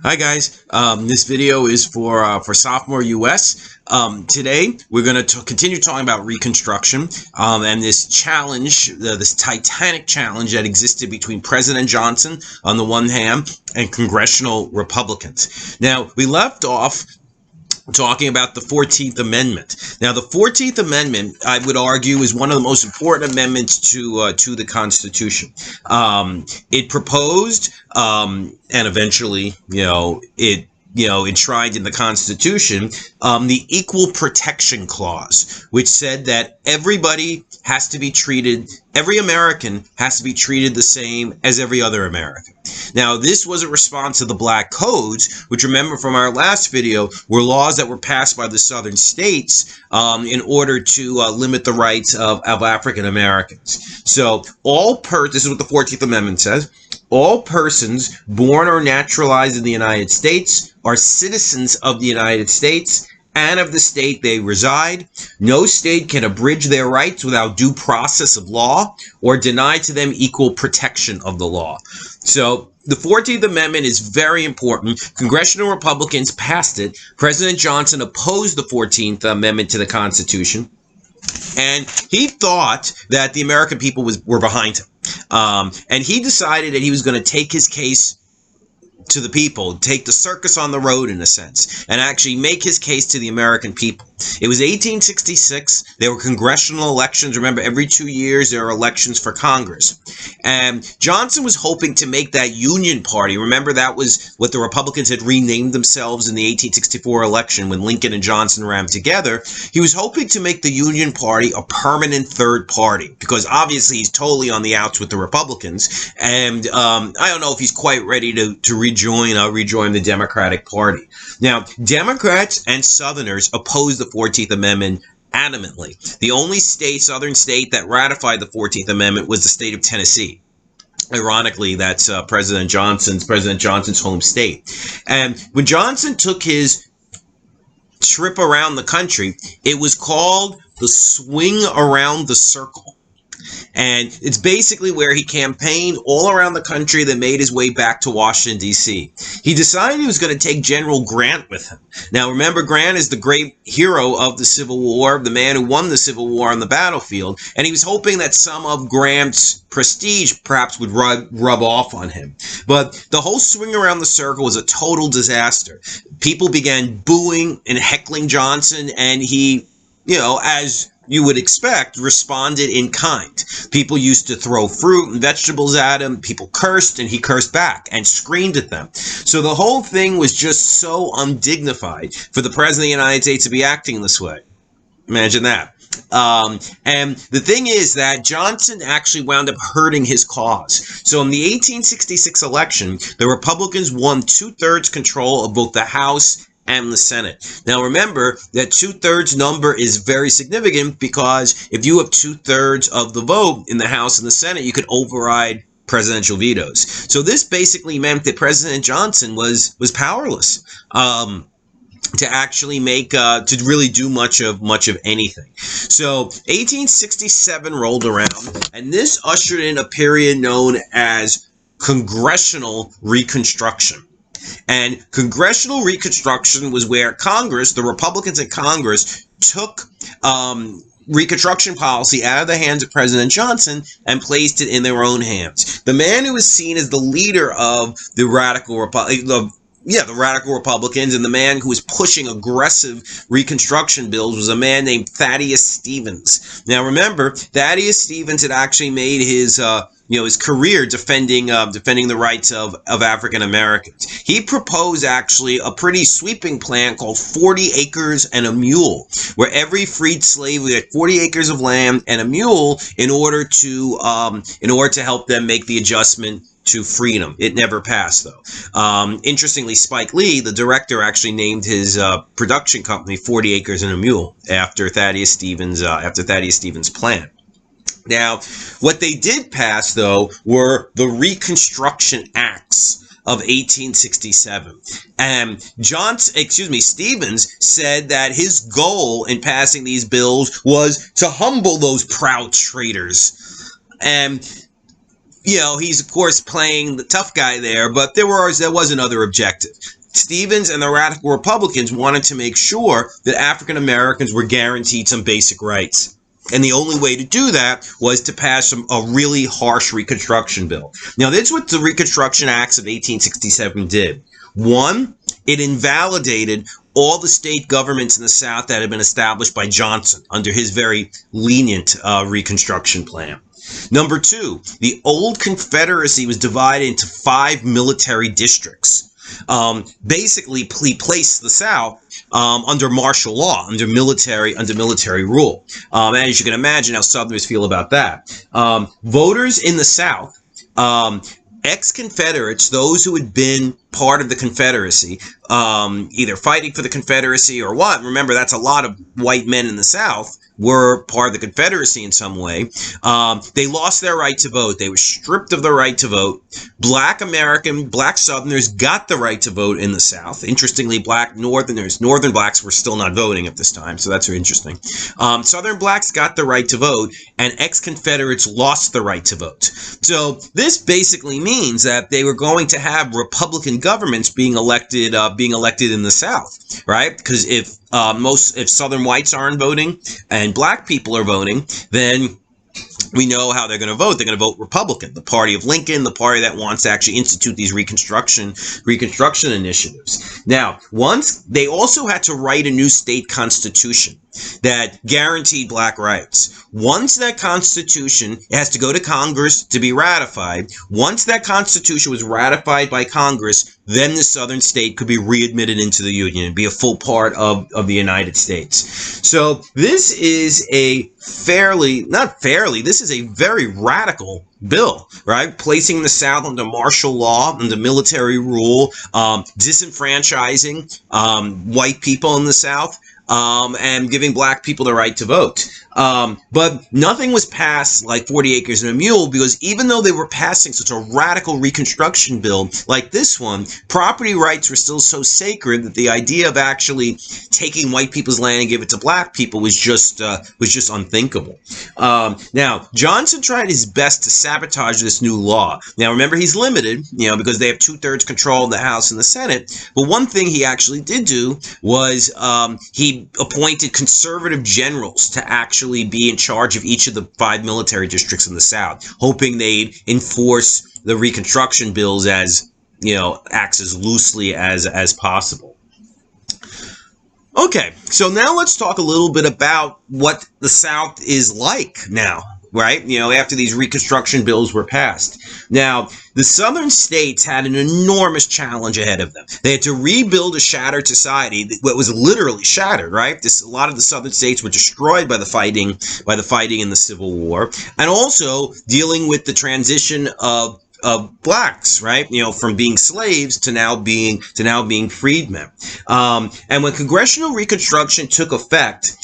Hi guys, this video is for Sophomore US. Today we're going to continue talking about Reconstruction and this challenge, this titanic challenge that existed between President Johnson on the one hand and congressional Republicans. Now, we left off talking about the 14th Amendment. Now, the 14th Amendment, I would argue, is one of the most important amendments to the Constitution. It proposed, and eventually, it enshrined in the Constitution, the Equal Protection Clause, which said that everybody has to be treated, every American has to be treated the same as every other American. Now, this was a response to the Black Codes, which, remember from our last video, were laws that were passed by the southern states in order to limit the rights of African Americans. So, this is what the 14th Amendment says. All persons born or naturalized in the United States are citizens of the United States and of the state they reside. No state can abridge their rights without due process of law or deny to them equal protection of the law. So the 14th Amendment is very important. Congressional Republicans passed it. President Johnson opposed the 14th Amendment to the Constitution. And he thought that the American people were behind him. And he decided that he was going to take his case to the people, take the circus on the road in a sense, and actually make his case to the American people. It was 1866. There were congressional elections. Remember, every 2 years there are elections for Congress. And Johnson was hoping to make that Union Party. Remember, that was what the Republicans had renamed themselves in the 1864 election when Lincoln and Johnson ran together. He was hoping to make the Union Party a permanent third party because obviously he's totally on the outs with the Republicans. And I don't know if he's quite ready to rejoin the Democratic Party. Now, Democrats and Southerners opposed the 14th Amendment adamantly. The only southern state that ratified the 14th Amendment was the state of Tennessee. Ironically, that's President Johnson's home state. And when Johnson took his trip around the country, it was called the Swing Around the Circle. And it's basically where he campaigned all around the country, then made his way back to Washington, D.C. He decided he was going to take General Grant with him. Now, remember, Grant is the great hero of the Civil War, the man who won the Civil War on the battlefield, and he was hoping that some of Grant's prestige perhaps would rub off on him. But the whole swing around the circle was a total disaster. People began booing and heckling Johnson, and he, as you would expect, responded in kind. People used to throw fruit and vegetables at him. People cursed, and he cursed back and screamed at them. So the whole thing was just so undignified for the President of the United States to be acting this way. Imagine that. And the thing is that Johnson actually wound up hurting his cause. So in the 1866 election, the Republicans won 2/3 control of both the House and the Senate. Now remember that 2/3 number is very significant because if you have 2/3 of the vote in the House and the Senate, you could override presidential vetoes. So this basically meant that President Johnson was powerless to actually to really do much of anything. So 1867 rolled around, and this ushered in a period known as Congressional Reconstruction. And Congressional Reconstruction was where Congress, the Republicans in Congress, took Reconstruction policy out of the hands of President Johnson and placed it in their own hands. The man who was seen as the leader of the radical Republicans, and the man who was pushing aggressive Reconstruction bills was a man named Thaddeus Stevens. Now, remember, Thaddeus Stevens had actually made his career defending the rights of African Americans. He proposed actually a pretty sweeping plan called 40 acres and a mule, where every freed slave would get 40 acres of land and a mule in order to help them make the adjustment to freedom. It never passed, though. Interestingly, Spike Lee, the director, actually named his production company 40 Acres and a Mule after Thaddeus Stevens' plan. Now, what they did pass, though, were the Reconstruction Acts of 1867. And Stevens said that his goal in passing these bills was to humble those proud traitors. And he's of course playing the tough guy there, but there was another objective. Stevens and the radical Republicans wanted to make sure that African Americans were guaranteed some basic rights. And the only way to do that was to pass a really harsh Reconstruction bill. Now, this is what the Reconstruction Acts of 1867 did. One, it invalidated all the state governments in the South that had been established by Johnson under his very lenient Reconstruction plan. Number two, the old Confederacy was divided into 5 military districts. Basically, he placed the South under martial law, under military rule. And as you can imagine how Southerners feel about that. Voters in the South, ex-Confederates, those who had been part of the Confederacy, either fighting for the Confederacy or what. Remember, that's a lot of white men in the South were part of the Confederacy in some way. They lost their right to vote. They were stripped of the right to vote. Black Southerners got the right to vote in the South. Interestingly, Northern blacks were still not voting at this time, so that's very interesting. Southern blacks got the right to vote, and ex-Confederates lost the right to vote. So this basically means that they were going to have Republican governments being elected in the South, right? Because if Southern whites aren't voting and black people are voting, then we know how they're going to vote. They're going to vote Republican, the party of Lincoln, the party that wants to actually institute these Reconstruction initiatives. Now, once they also had to write a new state constitution that guaranteed black rights. Once that constitution has to go to Congress to be ratified, once that constitution was ratified by Congress, then the southern state could be readmitted into the Union and be a full part of the United States. So this is this is a very radical bill, right? Placing the South under martial law, under military rule, disenfranchising white people in the South, and giving black people the right to vote. But nothing was passed like 40 Acres and a Mule, because even though they were passing such a radical Reconstruction bill like this one, property rights were still so sacred that the idea of actually taking white people's land and give it to black people was just unthinkable. Now, Johnson tried his best to sabotage this new law. Now, remember, he's limited, because they have 2/3 control of the House and the Senate. But one thing he actually did do was he appointed conservative generals to actually be in charge of each of the 5 military districts in the South, hoping they'd enforce the Reconstruction bills as, acts as loosely as possible. Okay, so now let's talk a little bit about what the South is like now, right? After these Reconstruction bills were passed. Now, the southern states had an enormous challenge ahead of them. They had to rebuild a shattered society that was literally shattered, right? A lot of the southern states were destroyed by the fighting in the Civil War, and also dealing with the transition of blacks, right? From being slaves to now being freedmen. And when congressional Reconstruction took effect,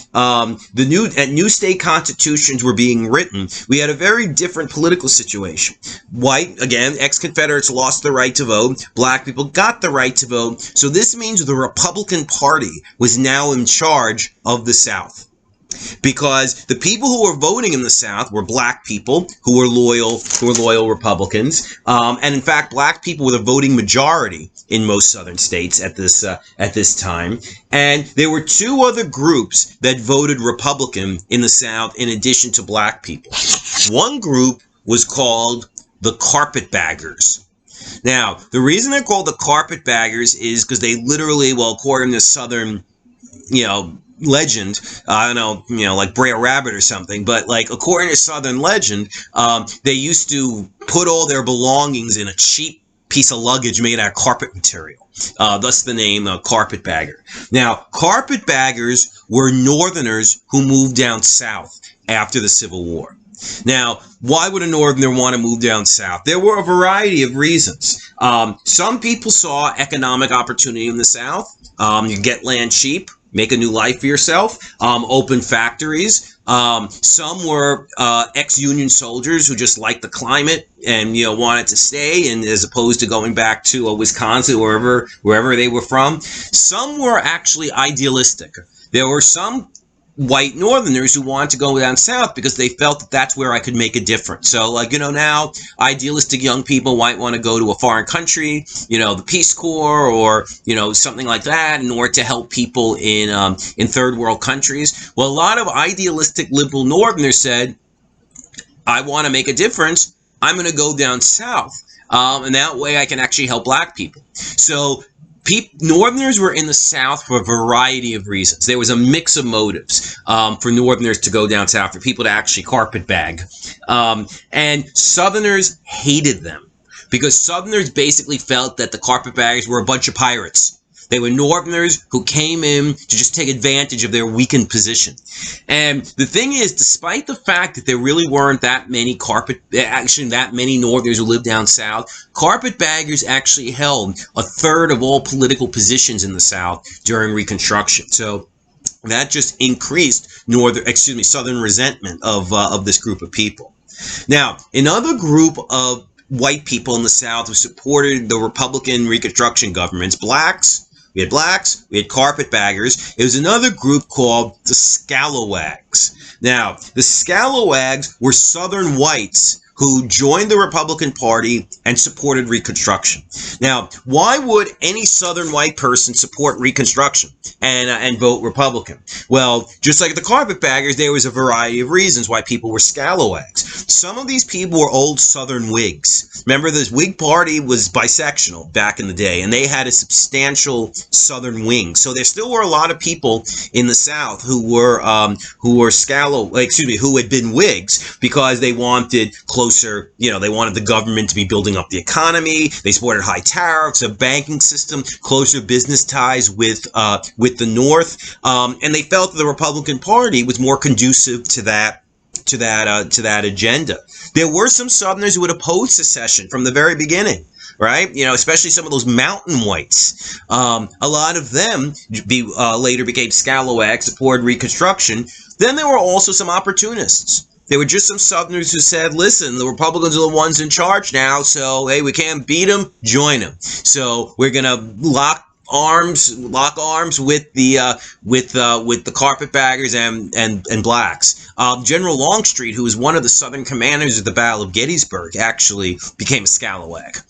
new state constitutions were being written. We had a very different political situation. White, again, ex-Confederates lost the right to vote. Black people got the right to vote. So this means the Republican Party was now in charge of the South. Because the people who were voting in the South were black people who were loyal Republicans, and in fact, black people were the voting majority in most southern states at this time. And there were 2 other groups that voted Republican in the South, in addition to black people. One group was called the Carpetbaggers. Now, the reason they're called the Carpetbaggers is because they literally, according to Southern, legend, I don't know, like Brer Rabbit or something, but according to Southern legend, they used to put all their belongings in a cheap piece of luggage made out of carpet material. Thus the name Carpetbagger. Now, Carpetbaggers were Northerners who moved down south after the Civil War. Now, why would a Northerner want to move down south? There were a variety of reasons. Some people saw economic opportunity in the South. You get land cheap, make a new life for yourself, open factories. Some were ex-Union soldiers who just liked the climate and wanted to stay, and as opposed to going back to Wisconsin or wherever they were from. Some were actually idealistic. There were some white Northerners who wanted to go down south because they felt that that's where I could make a difference. So, like, now idealistic young people might want to go to a foreign country, the Peace Corps, or something like that, in order to help people in third world countries. Well, a lot of idealistic liberal Northerners said, I want to make a difference. I'm going to go down south, and that way I can actually help black people. So Northerners were in the South for a variety of reasons. There was a mix of motives for Northerners to go down south, for people to actually carpetbag. And Southerners hated them because Southerners basically felt that the carpetbaggers were a bunch of pirates. They were Northerners who came in to just take advantage of their weakened position. And the thing is, despite the fact that there really weren't that many Northerners who lived down south, carpetbaggers actually held a third of all political positions in the South during Reconstruction. So that just increased Southern resentment of this group of people. Now, another group of white people in the South who supported the Republican Reconstruction governments, blacks. We had blacks, we had carpetbaggers. It was another group called the Scalawags. Now, the Scalawags were Southern whites who joined the Republican Party and supported Reconstruction. Now, why would any Southern white person support Reconstruction and vote Republican? Well, just like the carpetbaggers, there was a variety of reasons why people were Scalawags. Some of these people were old Southern Whigs. Remember, this Whig Party was bisectional back in the day, and they had a substantial Southern wing. So there still were a lot of people in the South who had been Whigs because they wanted closer, they wanted the government to be building up the economy. They supported high tariffs, a banking system, closer business ties with the North, and they felt that the Republican Party was more conducive to that agenda. There were some Southerners who would oppose secession from the very beginning, right? Especially some of those mountain whites. A lot of them later became Scalawags, supported Reconstruction. Then there were also some opportunists. There were just some Southerners who said, listen, the Republicans are the ones in charge now, so, hey, we can't beat them, join them. So we're going to lock arms with the carpetbaggers and blacks. General Longstreet, who was one of the Southern commanders of the Battle of Gettysburg, actually became a Scalawag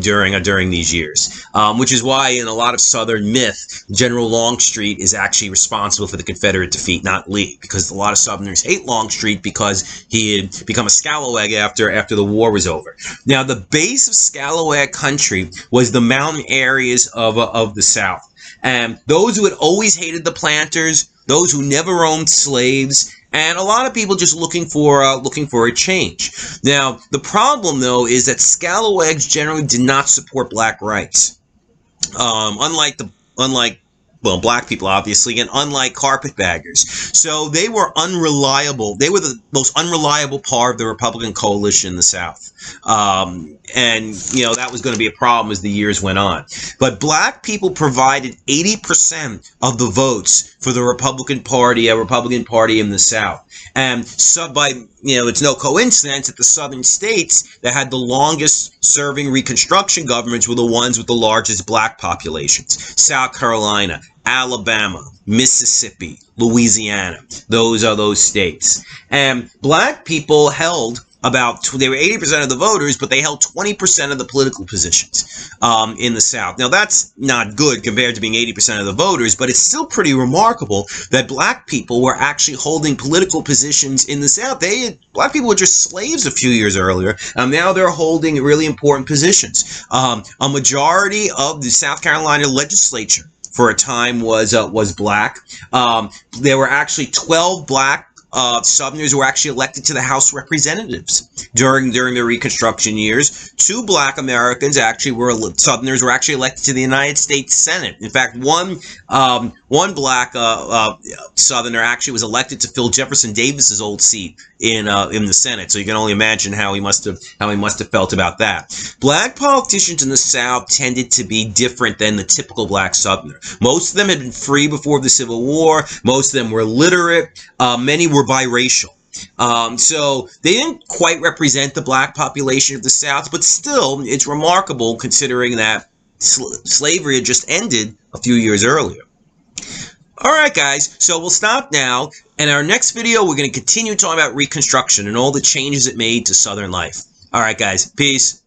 during these years, which is why in a lot of Southern myth, General Longstreet is actually responsible for the Confederate defeat, not Lee, because a lot of Southerners hate Longstreet because he had become a Scalawag after the war was over. Now, the base of Scalawag country was the mountain areas of the South, and those who had always hated the planters, those who never owned slaves, and a lot of people just looking for a change. Now, the problem, though, is that Scalawags generally did not support black rights, unlike black people, obviously, and unlike carpetbaggers. So they were unreliable. They were the most unreliable part of the Republican coalition in the South. And that was going to be a problem as the years went on. But black people provided 80% of the votes for the Republican Party, a Republican Party in the South. And it's no coincidence that the Southern states that had the longest serving Reconstruction governments were the ones with the largest black populations. South Carolina, Alabama, Mississippi, Louisiana. Those are those states. And black people held they were 80% of the voters, but they held 20% of the political positions in the South. Now, that's not good compared to being 80% of the voters, but it's still pretty remarkable that black people were actually holding political positions in the South. Black people were just slaves a few years earlier, and now they're holding really important positions. A majority of the South Carolina legislature for a time was black. There were actually 12 black Southerners were actually elected to the House of Representatives during the Reconstruction years. 2 black Americans Southerners were actually elected to the United States Senate. In fact, one black Southerner actually was elected to fill Jefferson Davis's old seat in the Senate. So you can only imagine how he must have felt about that. Black politicians in the South tended to be different than the typical black Southerner. Most of them had been free before the Civil War. Most of them were literate. Many were biracial. So they didn't quite represent the black population of the South, but still, it's remarkable considering that slavery had just ended a few years earlier. All right, guys, so we'll stop now. In our next video, we're going to continue talking about Reconstruction and all the changes it made to Southern life. All right, guys, peace.